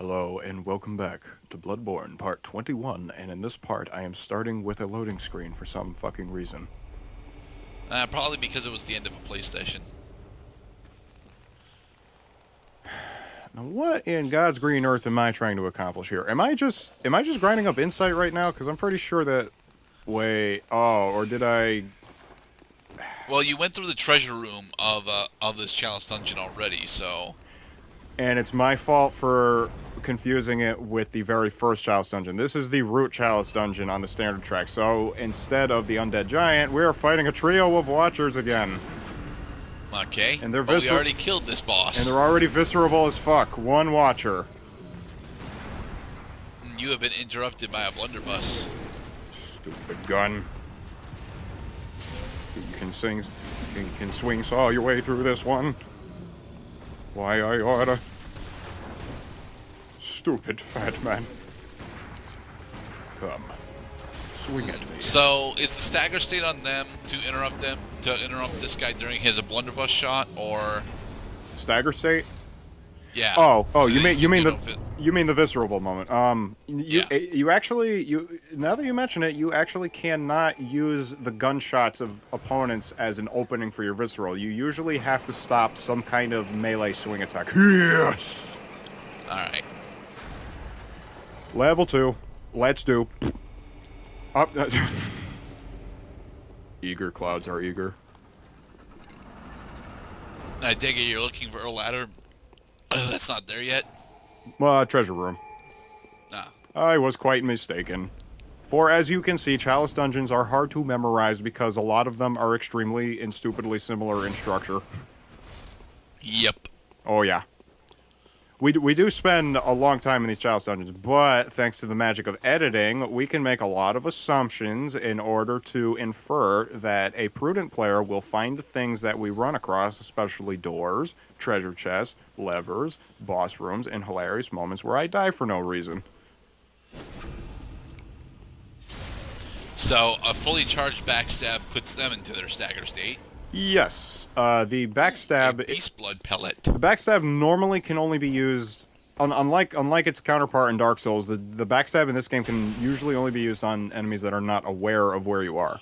Hello and welcome back to Bloodborne Part 21, and in this part I am starting with a loading screen for some fucking reason. Probably because it was the end of a PlayStation. Now what in God's green earth am I trying to accomplish here? Am I just grinding up insight right now? Because I'm pretty sure that... Wait, or did I... Well, you went through the treasure room of this challenge dungeon already, so And it's my fault for confusing it with the very first Chalice Dungeon. This is the root Chalice Dungeon on the standard track, so instead of the Undead Giant, we are fighting a trio of Watchers again. okay. And they're But we already killed this boss. And they're already viscerable as fuck. One Watcher. You have been interrupted by a blunderbuss. Stupid gun. You can swing saw your way through this one. Why I oughta. Stupid fat man. Come. Swing at me. So, is the stagger state on them to interrupt this guy during his blunderbuss shot, or Stagger state? yeah? Oh, So you mean you the viscerable moment. You actually now that you mention it, you actually cannot use the gunshots of opponents as an opening for your visceral. You usually have to stop some kind of melee swing attack. Yes. All right. Level 2. Let's do. Up. Eager clouds are eager. I take it you're looking for a ladder. That's not there yet. Treasure room. Nah. I was quite mistaken. For as you can see, Chalice dungeons are hard to memorize because a lot of them are extremely and stupidly similar in structure. Yep. Oh yeah. We do spend a long time in these Chalice dungeons, but thanks to the magic of editing, we can make a lot of assumptions in order to infer that a prudent player will find the things that we run across, especially doors, treasure chests, levers, boss rooms, and hilarious moments where I die for no reason. So, a fully charged backstab puts them into their stagger state. Yes, the backstab... A beast blood pellet. The backstab normally can only be used... Unlike its counterpart in Dark Souls, the backstab in this game can usually only be used on enemies that are not aware of where you are.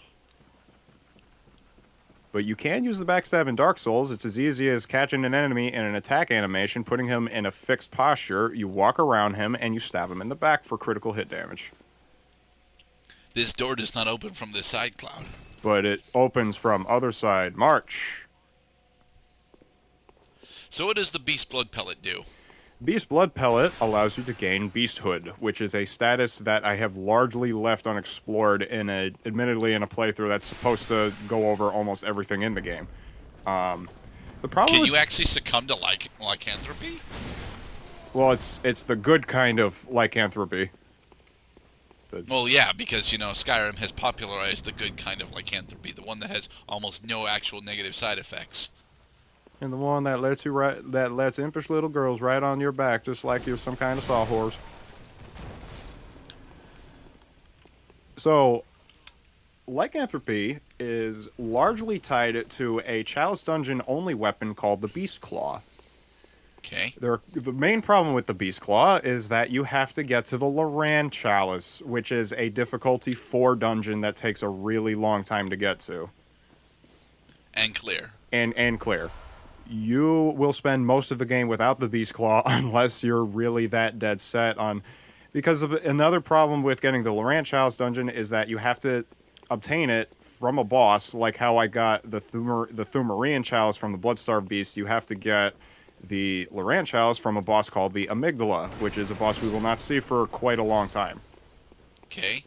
But you can use the backstab in Dark Souls. It's as easy as catching an enemy in an attack animation, putting him in a fixed posture, you walk around him, and you stab him in the back for critical hit damage. This door does not open from this side, Cloud. But it opens from other side. March. So what does the Beast Blood Pellet do? Beast Blood Pellet allows you to gain Beasthood, which is a status that I have largely left unexplored admittedly in a playthrough that's supposed to go over almost everything in the game. The problem Can you actually succumb to lycanthropy? Well, it's the good kind of lycanthropy. Well, yeah, because, Skyrim has popularized the good kind of lycanthropy, the one that has almost no actual negative side effects. And the one that lets impish little girls ride on your back just like you're some kind of sawhorse. So, lycanthropy is largely tied to a Chalice Dungeon only weapon called the Beast Claw. Okay. The main problem with the Beast Claw is that you have to get to the Loran Chalice, which is a difficulty 4 dungeon that takes a really long time to get to. And clear. And clear. You will spend most of the game without the Beast Claw unless you're really that dead set on... Because another problem with getting the Loran Chalice dungeon is that you have to obtain it from a boss, like how I got the Thumerian Chalice from the Bloodstarved Beast. You have to get the Loran Chalice from a boss called the Amygdala, which is a boss we will not see for quite a long time. Okay.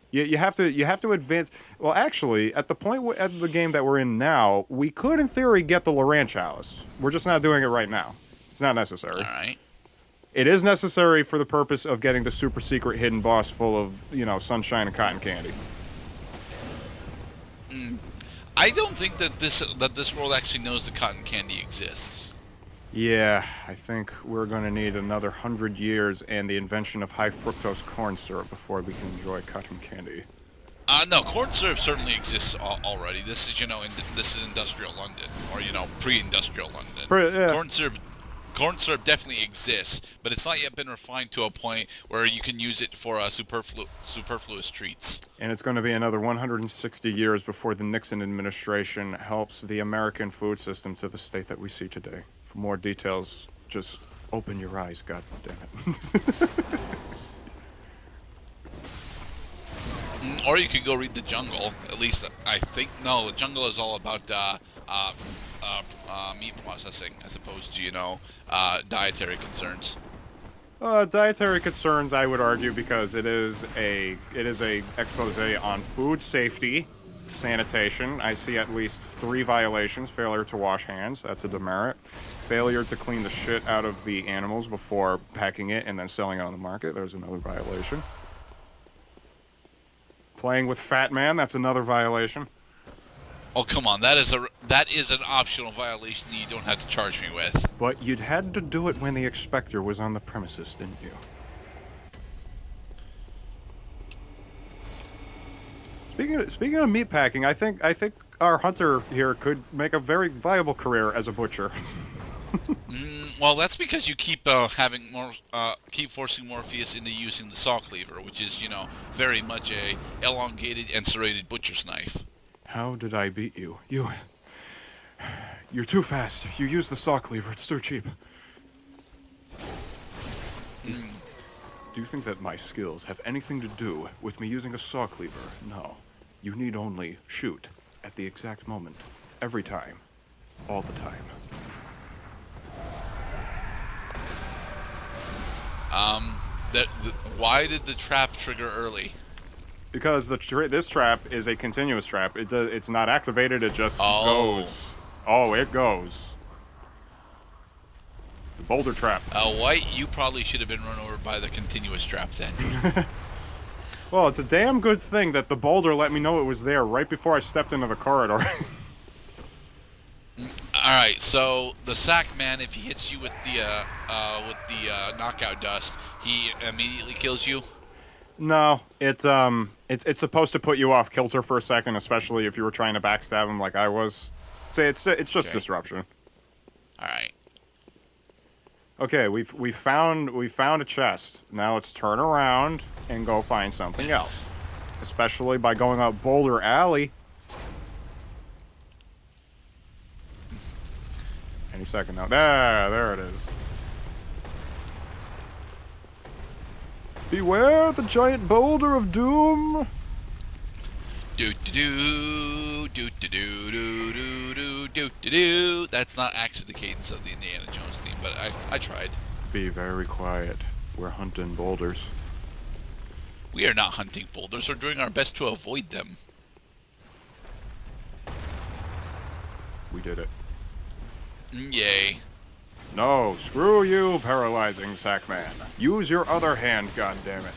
You have to advance. Well, actually, at the point at the game that we're in now, we could, in theory, get the Loran Chalice. We're just not doing it right now. It's not necessary. All right. It is necessary for the purpose of getting the super secret hidden boss full of, sunshine and cotton candy. I don't think that this world actually knows that cotton candy exists. Yeah, I think we're going to need another 100 years and the invention of high fructose corn syrup before we can enjoy cotton candy. No, corn syrup certainly exists already. This is, this is industrial London, or pre-industrial London. Yeah. corn syrup definitely exists, but it's not yet been refined to a point where you can use it for superfluous treats. And it's going to be another 160 years before the Nixon administration helps the American food system to the state that we see today. For more details, just open your eyes, god damn it. Or you could go read The Jungle. At least I think. No, The Jungle is all about meat processing as opposed to dietary concerns. Dietary concerns, I would argue, because it is a expose on food safety, sanitation. I see at least 3 violations: failure to wash hands, that's a demerit; failure to clean the shit out of the animals before packing it and then selling it on the market, there's another violation; playing with fat man, that's another violation. Oh, come on, that is an optional violation that you don't have to charge me with. But you'd had to do it when the Expector was on the premises, didn't you? Speaking of meatpacking, I think our hunter here could make a very viable career as a butcher. Well, that's because you keep keep forcing Morpheus into using the saw cleaver, which is very much a elongated and serrated butcher's knife. How did I beat you? You're too fast. You use the saw cleaver. It's too cheap. Do you think that my skills have anything to do with me using a saw cleaver? No. You need only shoot at the exact moment. Every time. All the time. Why did the trap trigger early? Because this trap is a continuous trap. It's not activated, it just goes. Oh, it goes. The boulder trap. White, you probably should have been run over by the continuous trap then. Well, it's a damn good thing that the boulder let me know it was there right before I stepped into the corridor. Alright, so the sack man, if he hits you with the knockout dust, he immediately kills you? No, it's supposed to put you off kilter for a second, especially if you were trying to backstab him like I was. It's just disruption. All right. Okay, we found a chest. Now let's turn around and go find something else, especially by going up Boulder Alley. Any second now. There it is. Beware the giant boulder of doom. Do do do do do do do do do do do. That's not actually the cadence of the Indiana Jones theme, but I tried. Be very quiet. We're hunting boulders. We are not hunting boulders. We're doing our best to avoid them. We did it. Yay. No, screw you, paralyzing Sackman. Use your other hand, goddammit.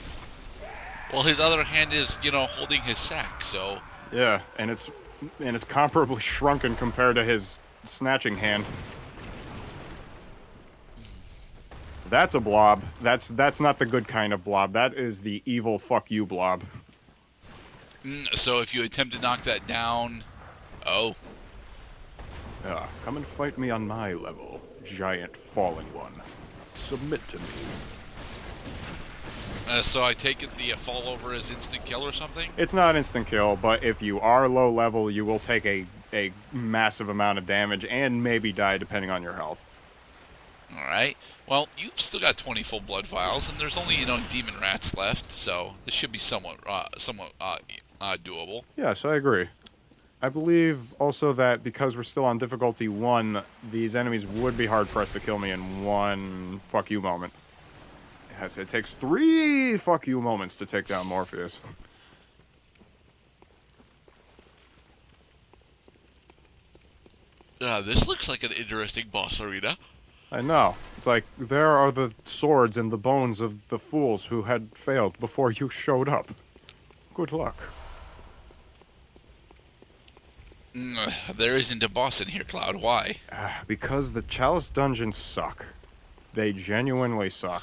Well, his other hand is, holding his sack, so... Yeah, and it's comparably shrunken compared to his snatching hand. That's a blob. That's not the good kind of blob. That is the evil fuck you blob. So if you attempt to knock that down... Oh. Yeah, come and fight me on my level, giant falling one. Submit to me. So I take it the fall over is instant kill or something? It's not instant kill, but if you are low level, you will take a massive amount of damage and maybe die depending on your health. Alright. Well, you've still got 20 full blood vials, and there's only, demon rats left, so this should be somewhat doable. Yes, I agree. I believe also that because we're still on difficulty 1, these enemies would be hard-pressed to kill me in one fuck you moment. It takes 3 fuck you moments to take down Morpheus. This looks like an interesting boss arena. I know. It's like, there are the swords and the bones of the fools who had failed before you showed up. Good luck. There isn't a boss in here, Cloud. Why? Because the Chalice dungeons suck. They genuinely suck.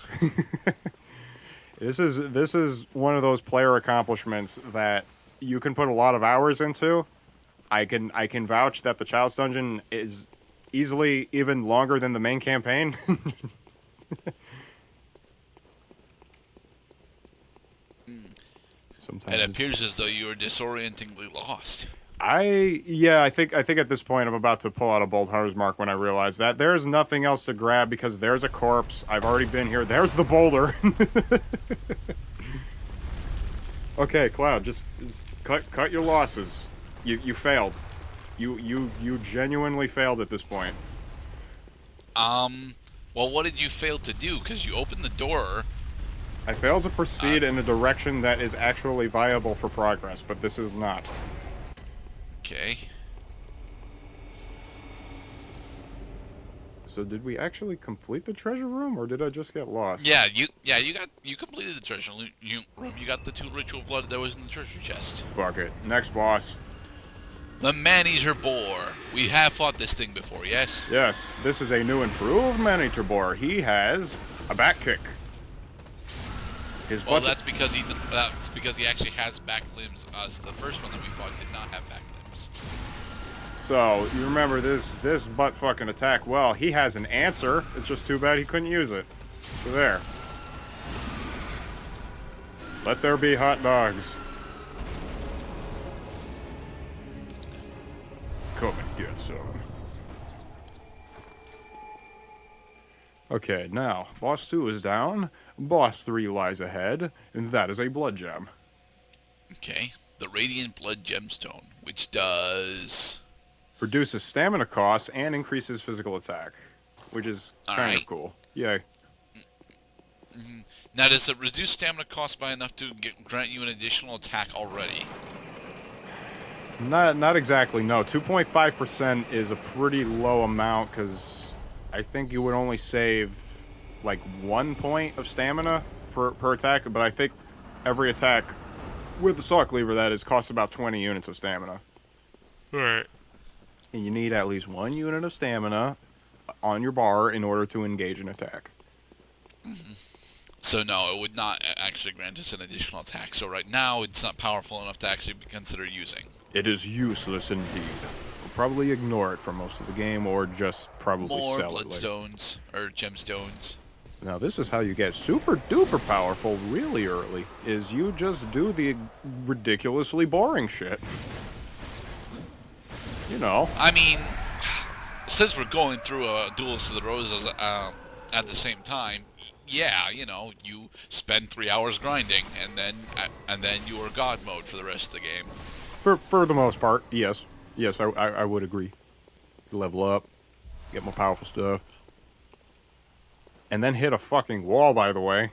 This is one of those player accomplishments that you can put a lot of hours into. I can vouch that the Chalice dungeon is easily even longer than the main campaign. Sometimes It appears as though you are disorientingly lost. I think at this point I'm about to pull out a bold hunter's mark when I realize that there's nothing else to grab because there's a corpse. I've already been here. There's the boulder. Okay, Cloud, just cut your losses. You failed. You genuinely failed at this point. Well, what did you fail to do? Because you opened the door. I failed to proceed in a direction that is actually viable for progress, but this is not. Okay. So did we actually complete the treasure room, or did I just get lost? Yeah, you completed the treasure room. You got the 2 ritual blood that was in the treasure chest. Fuck it. Next boss. The man-eater boar. We have fought this thing before, yes? Yes, this is a new improved man-eater boar. He has a back kick. His Well, butt. that's because he actually has back limbs. As the first one that we fought did not have back limbs. So you remember this butt fucking attack? Well, he has an answer. It's just too bad he couldn't use it. So there. Let there be hot dogs. Come and get some. Okay, now, boss 2 is down, boss 3 lies ahead, and that is a blood gem. Okay. The radiant blood gemstone, which does... Reduces stamina costs and increases physical attack, which is kind of cool. Yay. Now, does it reduce stamina cost by enough to grant you an additional attack already? Not exactly, no. 2.5% is a pretty low amount, because I think you would only save, like, 1 point of stamina per attack, but I think every attack with the saw cleaver, that is, costs about 20 units of stamina. Alright. And you need at least 1 unit of stamina on your bar in order to engage an attack. Mm-hmm. So no, it would not actually grant us an additional attack. So right now, it's not powerful enough to actually be considered using. It is useless indeed. We'll probably ignore it for most of the game, or just probably sell it. More bloodstones, or gemstones. Now this is how you get super duper powerful really early, is you just do the ridiculously boring shit. You know. I mean, since we're going through a Duels of the Roses at the same time, yeah, you know, you spend 3 hours grinding, and then you are God mode for the rest of the game. For the most part, yes. Yes, I would agree. Level up, get more powerful stuff. And then hit a fucking wall, by the way.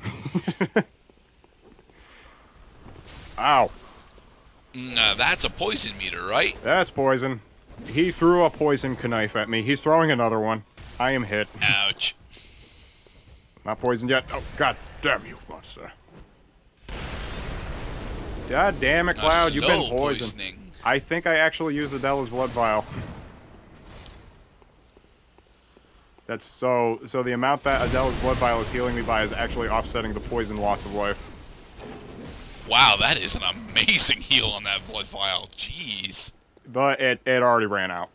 Ow. That's a poison meter, right? That's poison. He threw a poison knife at me. He's throwing another one. I am hit. Ouch. Not poisoned yet. Oh, god damn you, monster. God damn it, Cloud, you've been poisoned. Poisoning. I think I actually used Adela's blood vial. That's so the amount that Adela's blood vial is healing me by is actually offsetting the poison loss of life. Wow, that is an amazing heal on that blood vial. Jeez. But it already ran out.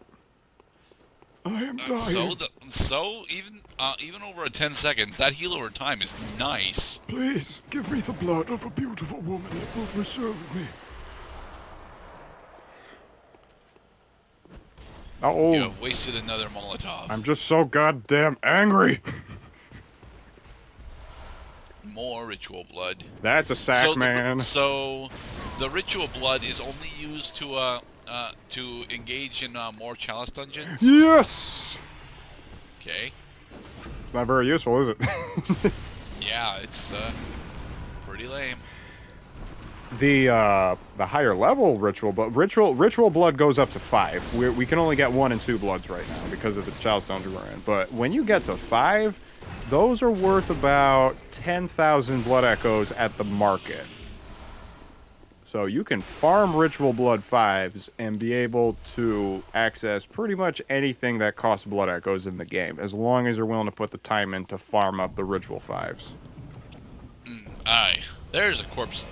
I am dying. So even over 10 seconds, that heal over time is nice. Please give me the blood of a beautiful woman. It will preserve me. Oh, You have wasted another Molotov. I'm just so goddamn angry. More ritual blood. That's a sack, man. So the ritual blood is only used to engage in more chalice dungeons. Yes. Okay. It's not very useful, is it? Yeah, it's pretty lame. The higher level ritual blood, ritual blood goes up to 5. We can only get 1 and 2 bloods right now because of the chalice dungeon we're in. But when you get to 5, those are worth about 10,000 blood echoes at the market. So you can farm ritual blood 5s and be able to access pretty much anything that costs blood echoes in the game, as long as you're willing to put the time in to farm up the ritual 5s. Aye. There's a corpse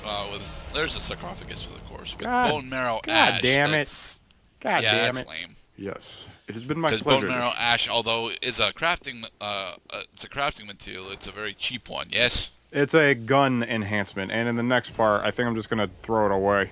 there's a sarcophagus with a corpse with God, bone marrow God ash. damn it. God yeah, damn that's it. lame. Yes. It has been my Because bone pleasure. marrow ash, although is a crafting, it's a crafting material. It's a very cheap one. Yes. It's a gun enhancement, and in the next part, I think I'm just gonna throw it away.